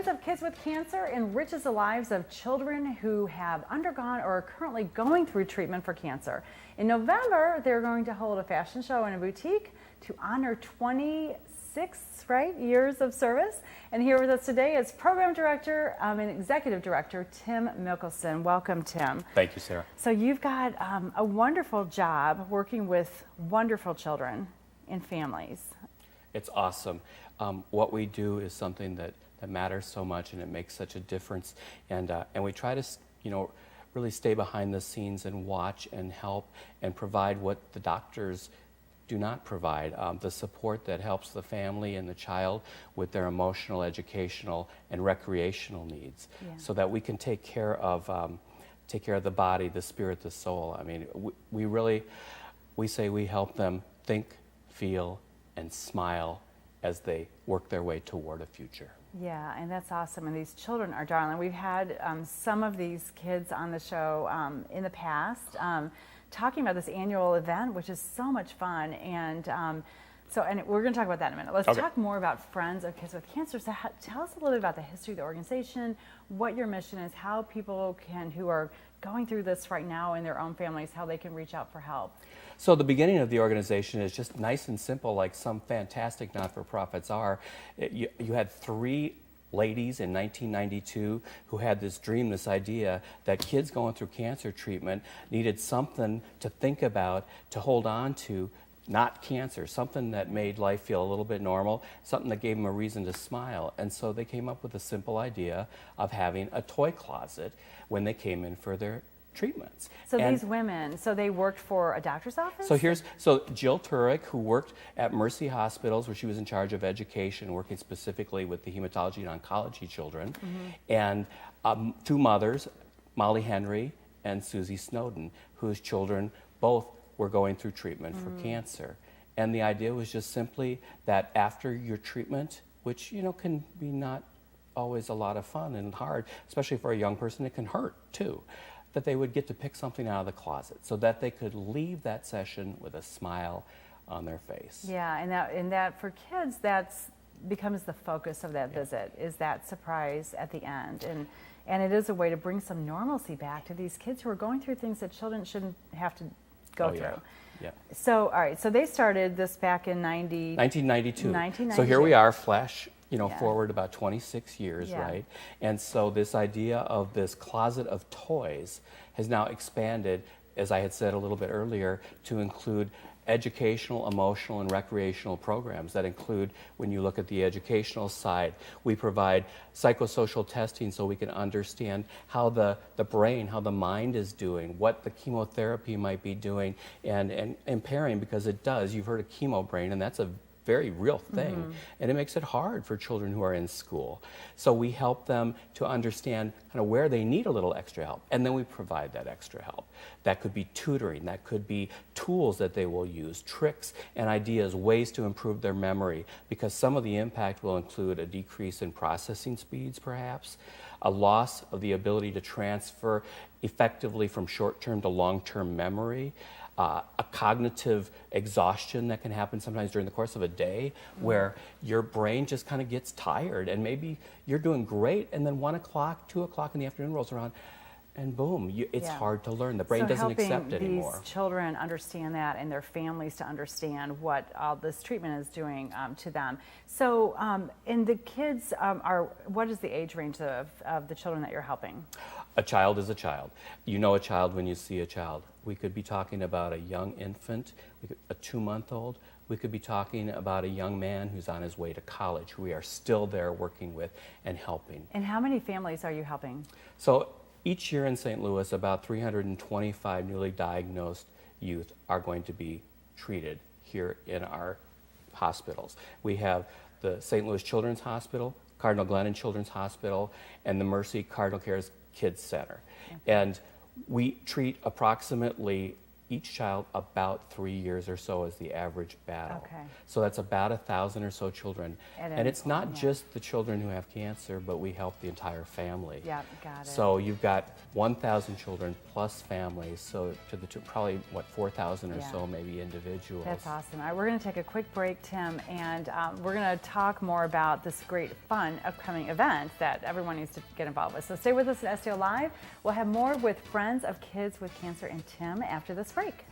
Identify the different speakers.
Speaker 1: Friends of Kids with Cancer enriches the lives of children who have undergone or are currently going through treatment for cancer. In November, they're going to hold a fashion show in a boutique to honor 26 years of service. And here with us today is Program Director and Executive Director Tim Mickelson. Welcome, Tim.
Speaker 2: Thank you, Sarah.
Speaker 1: So you've got a wonderful job working with wonderful children and families.
Speaker 2: It's awesome. What we do is something that matters so much, and it makes such a difference. And we try to, really stay behind the scenes and watch and help and provide what the doctors do not provide, the support that helps the family and the child with their emotional, educational, and recreational needs, so that we can take care of the body, the spirit, the soul. I mean, we say we help them think, feel, and smile as they work their way toward a future.
Speaker 1: Yeah, and that's awesome. And these children are darling. We've had some of these kids on the show in the past talking about this annual event, which is so much fun. And we're going to talk about that in a minute. Let's talk more about Friends of Kids with Cancer. So tell us a little bit about the history of the organization, what your mission is, how people who are going through this right now in their own families, how they can reach out for help.
Speaker 2: So the beginning of the organization is just nice and simple, like some fantastic not-for-profits are. You had 3 ladies in 1992 who had this dream, this idea that kids going through cancer treatment needed something to think about, to hold on to, not cancer, something that made life feel a little bit normal, something that gave them a reason to smile. And so they came up with a simple idea of having a toy closet when they came in for their treatments.
Speaker 1: So these women, they worked for a doctor's office?
Speaker 2: So Jill Turek, who worked at Mercy Hospitals, where she was in charge of education, working specifically with the hematology and oncology children, and 2 mothers, Molly Henry and Susie Snowden, whose children both were going through treatment for cancer. And the idea was just simply that after your treatment, which can be not always a lot of fun and hard, especially for a young person, it can hurt too, that they would get to pick something out of the closet so that they could leave that session with a smile on their face.
Speaker 1: Yeah, and that for kids, that's becomes the focus of that visit, is that surprise at the end. And it is a way to bring some normalcy back to these kids who are going through things that children shouldn't have to go through.
Speaker 2: Yeah.
Speaker 1: So, all right, so they started this back in
Speaker 2: 1992. So here we are, flash forward about 26 years, right? And so this idea of this closet of toys has now expanded, as I had said a little bit earlier, to include educational, emotional, and recreational programs that include, when you look at the educational side, we provide psychosocial testing so we can understand how the brain, how the mind is doing, what the chemotherapy might be doing and impairing, because it does. You've heard of chemo brain, and that's a very real thing, and it makes it hard for children who are in school. So we help them to understand kind of where they need a little extra help, and then we provide that extra help. That could be tutoring, that could be tools that they will use, tricks and ideas, ways to improve their memory, because some of the impact will include a decrease in processing speeds perhaps, a loss of the ability to transfer effectively from short-term to long-term memory, a cognitive exhaustion that can happen sometimes during the course of a day, where your brain just kind of gets tired, and maybe you're doing great, and then 1 o'clock, 2 o'clock in the afternoon rolls around, and boom, it's hard to learn. The brain doesn't accept anymore.
Speaker 1: So helping these children understand that, and their families to understand what all this treatment is doing to them. So, and the kids what is the age range of the children that you're helping?
Speaker 2: A child is a child. You know a child when you see a child. We could be talking about a young infant, a 2-month-old. We could be talking about a young man who's on his way to college, who we are still there working with and helping.
Speaker 1: And how many families are you helping?
Speaker 2: So each year in St. Louis, about 325 newly diagnosed youth are going to be treated here in our hospitals. We have the St. Louis Children's Hospital, Cardinal Glennon Children's Hospital, and the Mercy Cardinal Cares Kids Center. And we treat approximately each child about 3 years or so is the average battle.
Speaker 1: Okay.
Speaker 2: So that's about 1,000 or so children. And it's not just the children who have cancer, but we help the entire family.
Speaker 1: Yeah, got it.
Speaker 2: So you've got 1,000 children plus families, so to the probably, what, 4,000 or so maybe individuals.
Speaker 1: That's awesome. All right, we're going to take a quick break, Tim, and we're going to talk more about this great, fun, upcoming event that everyone needs to get involved with. So stay with us at STL Live. We'll have more with Friends of Kids with Cancer and Tim after this break.